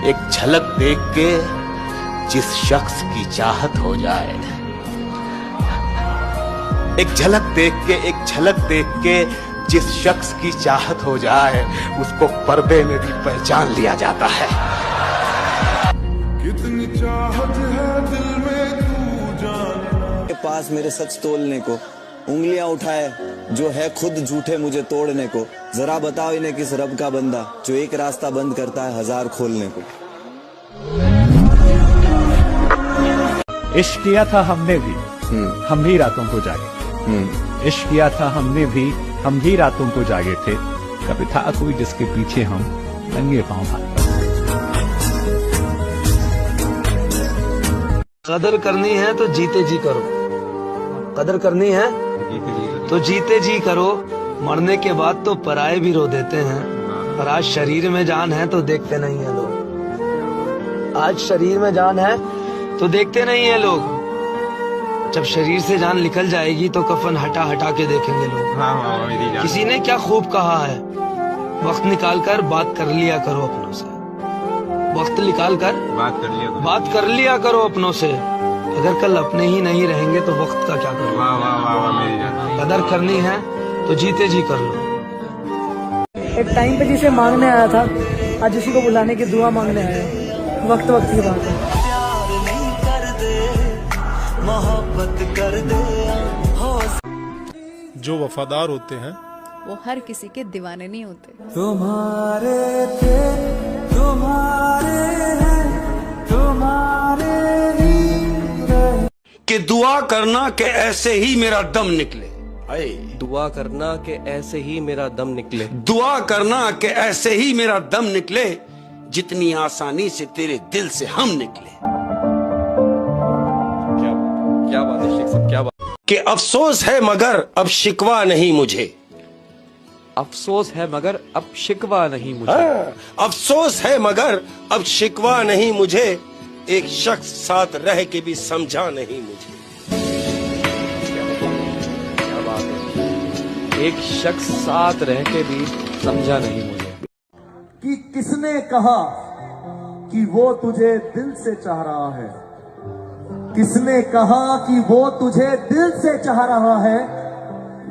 एक झलक देख के जिस शख्स की चाहत हो जाए, एक झलक देख के जिस शख्स की चाहत हो जाए, उसको पर्दे में भी पहचान लिया जाता है। कितनी चाहत है दिल में तू जाने के पास मेरे सच तोलने को, उंगलियां उठाए जो है खुद झूठे मुझे तोड़ने को। जरा बताओ इन्हें किस रब का बंदा जो एक रास्ता बंद करता है हजार खोलने को। इश्क किया था हमने भी, हम भी रातों को जागे। इश्क किया था हमने भी, हम भी रातों को जागे थे। कभी था कोई जिसके पीछे हम नंगे पांव भागते। कदर करनी है तो जीते जी करो, कदर करनी है तो जीते जी करो। मरने के बाद तो पराये भी रो देते हैं, पर आज शरीर में जान है तो देखते नहीं है लोग। आज शरीर में जान है तो देखते नहीं है लोग। जब शरीर से जान निकल जाएगी तो कफन हटा हटा के देखेंगे लोग। किसी ने क्या खूब कहा है, वक्त निकाल कर बात कर लिया करो अपनों से। वक्त निकाल कर बात कर लिया करो अपनों से। अगर कल अपने ही नहीं रहेंगे तो वक्त का क्या करो। कदर करनी है तो जीते जी कर लो। एक टाइम पे जिसे मांगने आया था, आज उसी को बुलाने की दुआ मांगने आया। वक्त वक्त की बात है। जो वफादार होते हैं वो हर किसी के दीवाने नहीं होते। तुम्हारे थे तुम्हारे हैं तुम्हारे ही कि दुआ करना कि ऐसे ही मेरा दम निकले। दुआ करना कि ऐसे ही मेरा दम निकले। दुआ करना कि ऐसे ही मेरा दम निकले, जितनी आसानी से तेरे दिल से हम निकले। क्या बात है शेख साहब, क्या बात। कि अफसोस है मगर अब शिकवा नहीं मुझे। अफसोस है मगर अब शिकवा नहीं मुझे। अफसोस है मगर अब शिकवा नहीं मुझे, एक शख्स साथ रह के भी समझा नहीं मुझे। क्या बात है, एक शख्स साथ रह के भी समझा नहीं मुझे। कि किसने कहा कि वो तुझे दिल से चाह रहा है, किसने कहा कि वो तुझे दिल से चाह रहा है,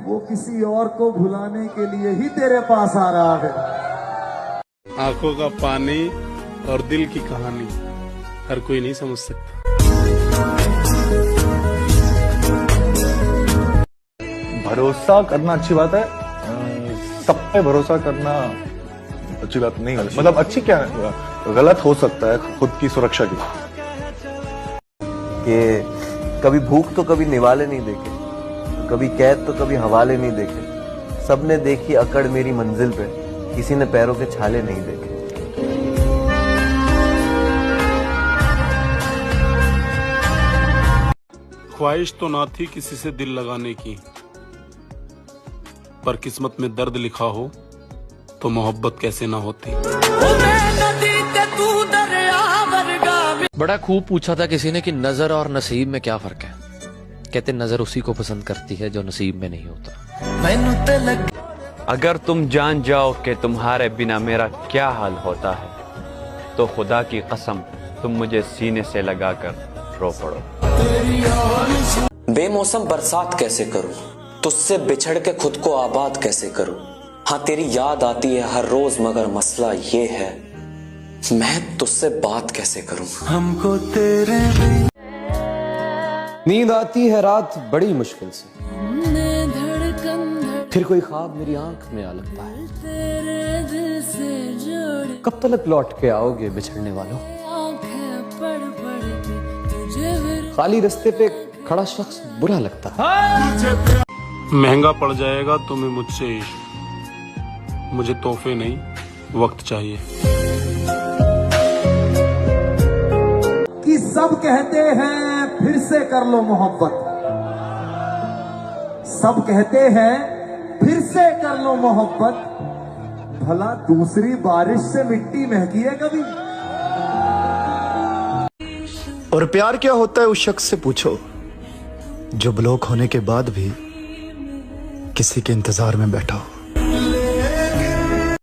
वो किसी और को भुलाने के लिए ही तेरे पास आ रहा है। आंखों का पानी और दिल की कहानी हर कोई नहीं समझ सकता। भरोसा करना अच्छी बात है, सब पे भरोसा करना अच्छी बात नहीं है। मतलब अच्छी क्या है, गलत हो सकता है खुद की सुरक्षा के लिए। कि कभी भूख तो कभी निवाले नहीं देखे, कभी कैद तो कभी हवाले नहीं देखे। सबने देखी अकड़ मेरी मंजिल पे, किसी ने पैरों के छाले नहीं देखे। ख्वाहिश तो ना थी किसी से दिल लगाने की, पर किस्मत में दर्द लिखा हो तो मोहब्बत कैसे ना होती। बड़ा खूब पूछा था किसी ने कि नजर और नसीब में क्या फर्क है। कहते नजर उसी को पसंद करती है जो नसीब में नहीं होता। अगर तुम जान जाओ कि तुम्हारे बिना मेरा क्या हाल होता है, तो खुदा की कसम तुम मुझे सीने से लगाकर रो पड़ो। बेमौसम बरसात कैसे करूं, तुझसे बिछड़ के खुद को आबाद कैसे करूं। हाँ तेरी याद आती है हर रोज, मगर मसला ये है मैं तुझसे बात कैसे करूं। हमको तेरे नींद आती है रात बड़ी मुश्किल से, फिर कोई ख्वाब मेरी आंख में आ लगता है। कब तक लौट के आओगे बिछड़ने वालों। खाली रास्ते पे खड़ा शख्स बुरा लगता है। महंगा पड़ जाएगा तुम्हें मुझसे इश्क, मुझे तोहफे नहीं वक्त चाहिए। कि सब कहते हैं फिर से कर लो मोहब्बत, सब कहते हैं फिर से कर लो मोहब्बत, भला दूसरी बारिश से मिट्टी महकी है कभी। और प्यार क्या होता है उस शख्स से पूछो, जो ब्लॉक होने के बाद भी किसी के इंतजार में बैठा हो।